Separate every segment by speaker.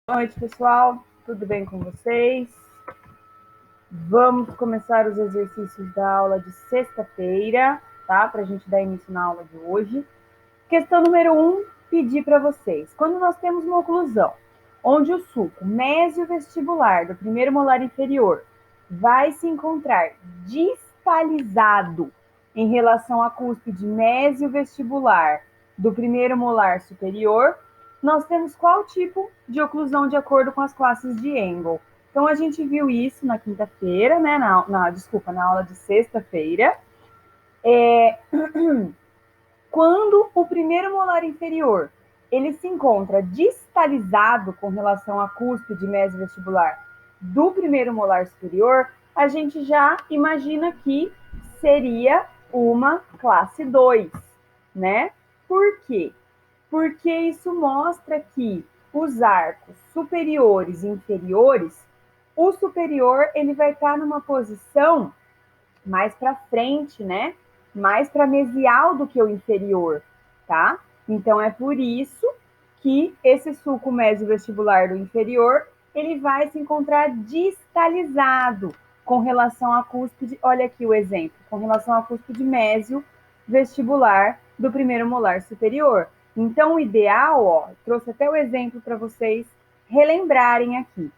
Speaker 1: Boa noite, pessoal. Tudo bem com vocês? Vamos começar os exercícios da aula de sexta-feira, tá? Para a gente dar início na aula de hoje. Questão número 1, pedir para vocês. Quando nós temos uma oclusão, onde o suco mesio-vestibular do primeiro molar inferior vai se encontrar distalizado em relação à cúspide mesio-vestibular do primeiro molar superior, nós temos qual tipo de oclusão de acordo com as classes de Engel? Então, a gente viu isso na quinta-feira, né? Na aula de sexta-feira. Quando o primeiro molar inferior ele se encontra distalizado com relação à cúspide mesovestibular do primeiro molar superior, a gente já imagina que seria uma classe 2, né? Por quê? Porque isso mostra que os arcos superiores e inferiores, o superior ele vai estar numa posição mais para frente, né? Mais para mesial do que o inferior, tá? Então é por isso que esse sulco mesovestibular do inferior, ele vai se encontrar distalizado com relação à cúspide, olha aqui o exemplo, com relação à cúspide mesovestibular do primeiro molar superior. Então o ideal, ó, trouxe até o exemplo para vocês relembrarem aqui.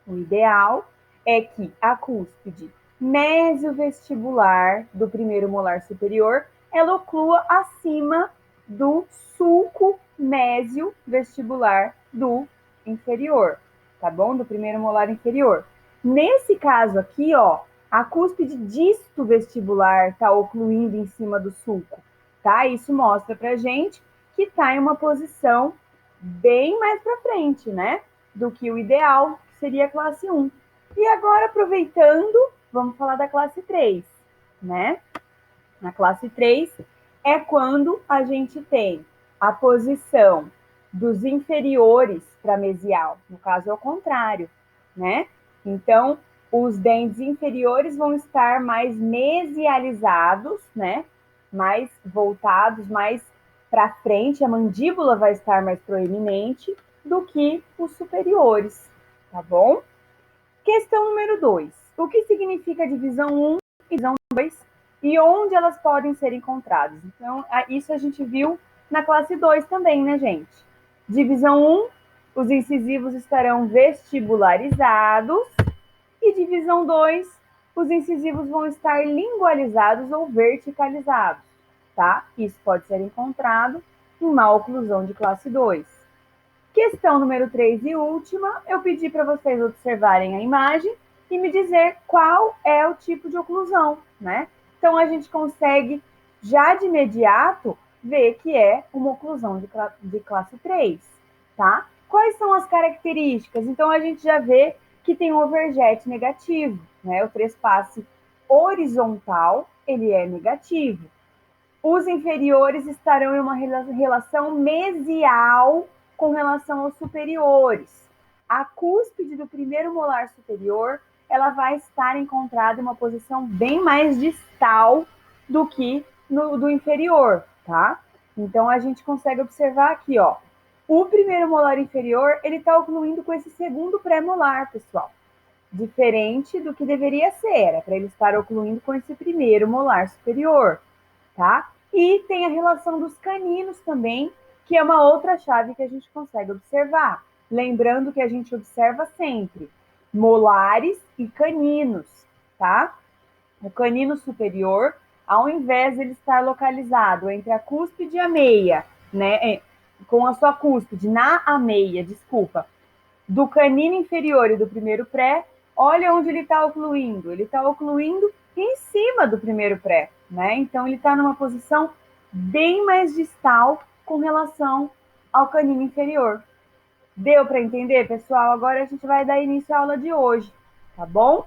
Speaker 1: O ideal é que a cúspide mesovestibular do primeiro molar superior ela oclua acima do sulco mesovestibular do inferior, tá bom? Do primeiro molar inferior. Nesse caso aqui, ó, a cúspide disto vestibular tá ocluindo em cima do sulco, tá? Isso mostra pra gente que tá em uma posição bem mais para frente, né? Do que o ideal, que seria a classe 1. E agora, aproveitando, vamos falar da classe 3, né? Na classe 3 é quando a gente tem a posição dos inferiores para mesial. No caso, é o contrário, né? Então, os dentes inferiores vão estar mais mesializados, né? Mais voltados, mais para frente, a mandíbula vai estar mais proeminente do que os superiores, tá bom? Questão número 2. O que significa divisão 1 e divisão 2 e onde elas podem ser encontradas? Então, isso a gente viu na classe 2 também, né, gente? Divisão 1, os incisivos estarão vestibularizados e divisão 2, os incisivos vão estar lingualizados ou verticalizados, tá? Isso pode ser encontrado em uma oclusão de classe 2. Questão número 3 e última, eu pedi para vocês observarem a imagem e me dizer qual é o tipo de oclusão, né? Então, a gente consegue, já de imediato, ver que é uma oclusão de classe 3, tá? Quais são as características? Então, a gente já vê que tem um overjet negativo, né? O trespasse horizontal, ele é negativo. Os inferiores estarão em uma relação mesial com relação aos superiores. A cúspide do primeiro molar superior, ela vai estar encontrada em uma posição bem mais distal do que do inferior, tá? Então, a gente consegue observar aqui, ó, o primeiro molar inferior, ele está ocluindo com esse segundo pré-molar, pessoal. Diferente do que deveria ser, era para ele estar ocluindo com esse primeiro molar superior, tá? E tem a relação dos caninos também, que é uma outra chave que a gente consegue observar. Lembrando que a gente observa sempre molares e caninos, tá? O canino superior, ao invés de ele estar localizado entre a cúspide e a meia, né? Com a sua cúspide na ameia, desculpa, do canino inferior e do primeiro pré, olha onde ele está ocluindo. Ele está ocluindo em cima do primeiro pré, né? Então, ele está numa posição bem mais distal com relação ao canino inferior. Deu para entender, pessoal? Agora a gente vai dar início à aula de hoje, tá bom?